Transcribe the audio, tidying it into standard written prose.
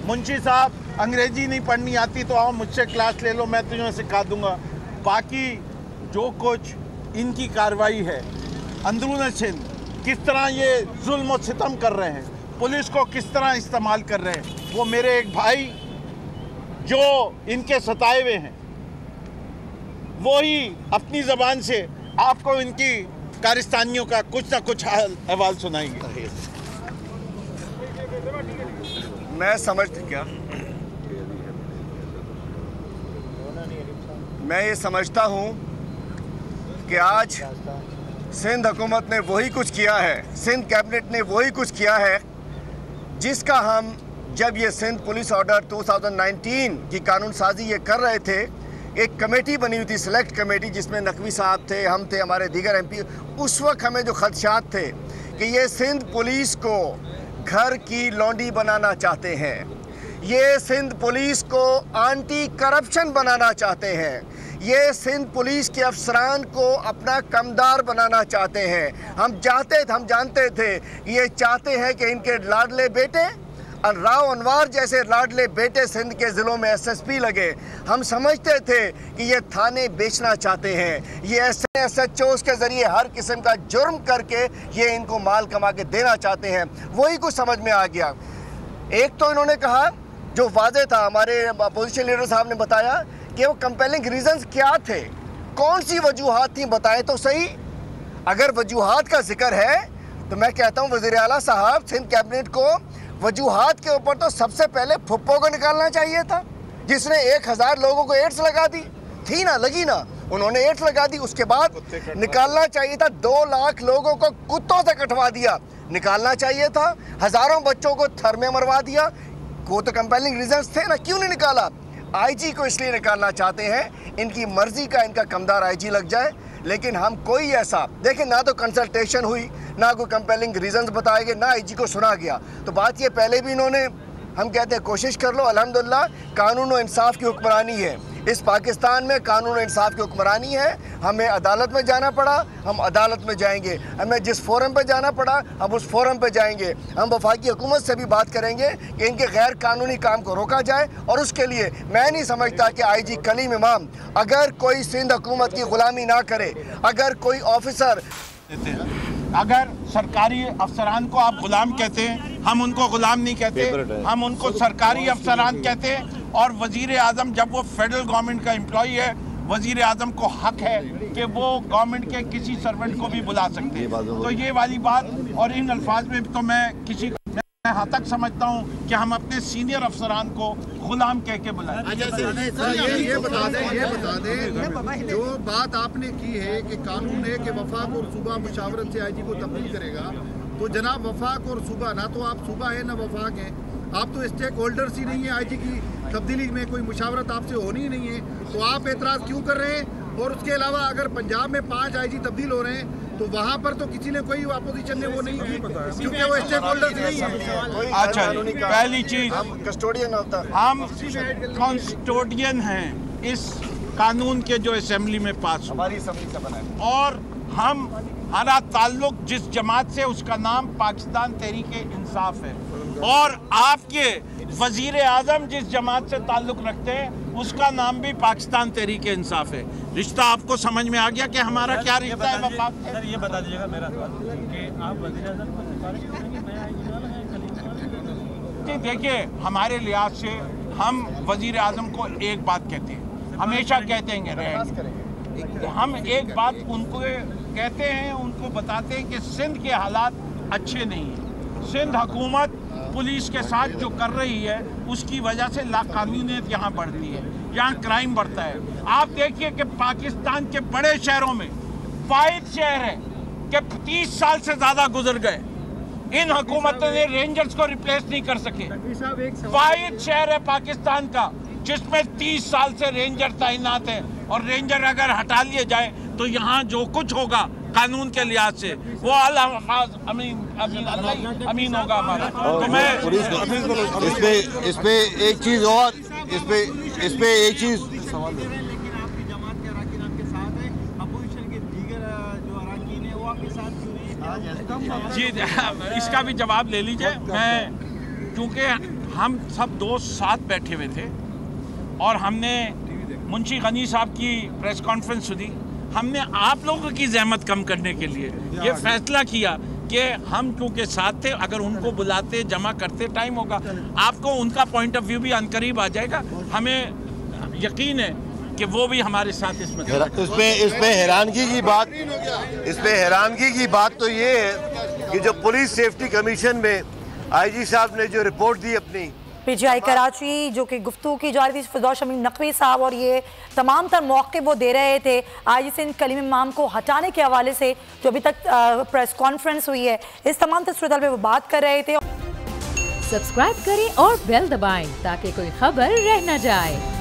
मुंशी साहब, अंग्रेजी नहीं पढ़नी आती तो आओ मुझसे क्लास ले लो, मैं तुम्हें सिखा दूंगा। बाकी जो कुछ इनकी कार्रवाई है अंदरून सिंध, किस तरह ये जुल्म और सितम कर रहे हैं, पुलिस को किस तरह इस्तेमाल कर रहे हैं, वो मेरे एक भाई जो इनके सताए हुए हैं वो ही अपनी ज़बान से आपको इनकी कारिस्तानियों का कुछ ना कुछ अहवाल सुनाएंगे। मैं ये समझता हूँ कि आज सिंध हुकूमत ने वही कुछ किया है, सिंध कैबिनेट ने वही कुछ किया है जिसका हम जब ये सिंध पुलिस ऑर्डर 2019 की कानून साजी ये कर रहे थे, एक कमेटी बनी हुई थी, सिलेक्ट कमेटी, जिसमें नकवी साहब थे, हम थे, हमारे दीगर एमपी। उस वक्त हमें जो खदशात थे कि ये सिंध पुलिस को घर की लौंडी बनाना चाहते हैं, ये सिंध पुलिस को एंटी करप्शन बनाना चाहते हैं, ये सिंध पुलिस के अफसरान को अपना कमदार बनाना चाहते हैं। हम जानते थे ये चाहते हैं कि इनके लाडले बेटे राव अनवार जैसे लाडले बेटे सिंध के ज़िलों में एसएसपी लगे। हम समझते थे कि ये थाने बेचना चाहते हैं, ये एसएचओस के ज़रिए हर किस्म का जुर्म करके ये इनको माल कमा के देना चाहते हैं। वही कुछ समझ में आ गया। एक तो इन्होंने कहा जो वाज़ेह था, हमारे अपोजिशन लीडर साहब ने बताया कि वो कंपेलिंग रीजंस क्या थे, कौन सी वजूहात थी, बताएं तो सही। अगर वजूहात का जिक्र है तो मैं कहता हूँ वज़ीर आला साहब, सिंध कैबिनेट को वजूहात के ऊपर तो सबसे पहले फुप्पो को निकालना चाहिए था, जिसने 1000 लोगों को एड्स लगा दी थी ना, लगी ना, उन्होंने एड्स लगा दी। उसके बाद निकालना चाहिए था 2 लाख लोगों को कुत्तों से कटवा दिया, निकालना चाहिए था। हज़ारों बच्चों को थर में मरवा दिया, वो तो कंपेलिंग रीजंस थे ना, क्यों नहीं निकाला? आईजी को इसलिए निकालना चाहते हैं, इनकी मर्जी का इनका कमदार आईजी लग जाए। लेकिन हम कोई ऐसा देखें, ना तो कंसल्टेशन हुई, ना कोई कंपेलिंग रीजंस बताए गए, ना आईजी को सुना गया। तो बात ये पहले भी इन्होंने, हम कहते हैं कोशिश कर लो, अल्हम्दुलिल्लाह कानून और इंसाफ की हुक्मरानी है इस पाकिस्तान में, कानून और इंसाफ की हुक्मरानी है। हमें अदालत में जाना पड़ा, हम अदालत में जाएंगे, हमें जिस फोरम पे जाना पड़ा हम उस फोरम पे जाएंगे। हम वफाकी हुकूमत से भी बात करेंगे कि इनके गैर कानूनी काम को रोका जाए। और उसके लिए मैं नहीं समझता कि आईजी कलीम इमाम अगर कोई सिंध हुकूमत की गुलामी ना करे, अगर कोई ऑफिसर, अगर सरकारी अफसरान को आप गुलाम कहते हैं, हम उनको गुलाम नहीं कहते, हम उनको सरकारी अफसरान कहते हैं। और वजीर आजम जब वो फेडरल गवर्नमेंट का एम्प्लॉई है, वजीर आजम को हक है कि वो गवर्नमेंट के किसी सर्वेंट को भी बुला सकते हैं। तो ये वाली बात, और इन अल्फाज में तो मैं यहाँ तक समझता हूँ कि हम अपने सीनियर अफसरान को गुलाम कह के बुलाएं। ये बता दें जो बात आपने की है कि कानून है कि वफाक और सूबा मुशावरत से आईजी को तब्दील करेगा, तो जनाब वफाक और सूबा, ना तो आप सूबा है ना वफाक है, आप तो स्टेक होल्डर्स ही नहीं है। आईजी की तब्दीली में कोई मुशावरत आपसे होनी ही नहीं है, तो आप एतराज़ क्यों कर रहे हैं? और उसके अलावा अगर पंजाब में 5 आईजी तब्दील हो रहे हैं तो वहाँ पर तो किसी ने, कोई अपोजिशन ने वो नहीं की, क्योंकि वो स्टेक होल्डर्स नहीं है। अच्छा, पहली चीज कस्टोडियन होता है, हम कस्टोडियन हैं इस कानून के जो असेंबली में पास, हमारी असेंबली से बना है, और हमारा ताल्लुक जिस जमात से, उसका नाम पाकिस्तान तहरीक इंसाफ है। और आपके वजीर आजम जिस जमात से ताल्लुक रखते हैं उसका नाम भी पाकिस्तान तहरीक इंसाफ है। रिश्ता आपको समझ में आ गया कि हमारा क्या रिश्ता है वफाक से? सर ये बता दीजिएगा मेरा सवाल कि आप वज़ीर आज़म को सिफारिश करेंगे नया आईजी वाला है कलीम? जी देखिए, हमारे लिहाज से हम वजीर आजम को एक बात कहते हैं, हमेशा कहते हैं, हम एक बात उनको कहते हैं, उनको बताते हैं कि सिंध के हालात अच्छे नहीं हैं। सिंध हुकूमत पुलिस के साथ जो कर रही है उसकी वजह से लाकानूनियत यहाँ बढ़ती है, यहाँ क्राइम बढ़ता है। आप देखिए कि पाकिस्तान के बड़े शहरों में वाहिद शहर है कि 30 साल से ज़्यादा गुजर गए, इन हुकूमतों ने रेंजर्स को रिप्लेस नहीं कर सके। वाहिद शहर है पाकिस्तान का जिसमें 30 साल से रेंजर तैनात हैं, और रेंजर अगर हटा लिए जाए तो यहाँ जो कुछ होगा कानून के लिहाज से वो अमीन होगा हमारा। तो मैं इस पे एक चीज और, इस पे एक चीज सवाल है, लेकिन आपकी जमात के अराकीन आपके साथ है, अपोजिशन के दीगर जो अराकीन है वो आपके साथ क्यों नहीं है? जी इसका भी जवाब ले लीजिए। मैं चूँकि हम सब दोस्त साथ बैठे हुए थे और हमने मुंशी गनी साहब की प्रेस कॉन्फ्रेंस सुनी। हमने आप लोगों की जहमत कम करने के लिए ये फैसला किया कि हम क्योंकि साथ थे, अगर उनको बुलाते जमा करते टाइम होगा, आपको उनका पॉइंट ऑफ व्यू भी अनकरीब आ जाएगा। हमें यकीन है कि वो भी हमारे साथ इसमें हैरानगी की बात तो ये है कि जो पुलिस सेफ्टी कमीशन में आईजी साहब ने जो रिपोर्ट दी अपनी पीजीआई कराची जो कि गुफ्तगू की जा रही थी फिरदौस शमीम नकवी साहब, और ये तमाम तर मौके वो दे रहे थे आईजी सिंध कलीम इमाम को हटाने के हवाले से जो अभी तक प्रेस कॉन्फ्रेंस हुई है, इस तमाम सूरत में वो बात कर रहे थे। सब्सक्राइब करें और बेल दबाएं ताकि कोई खबर रह न जाए।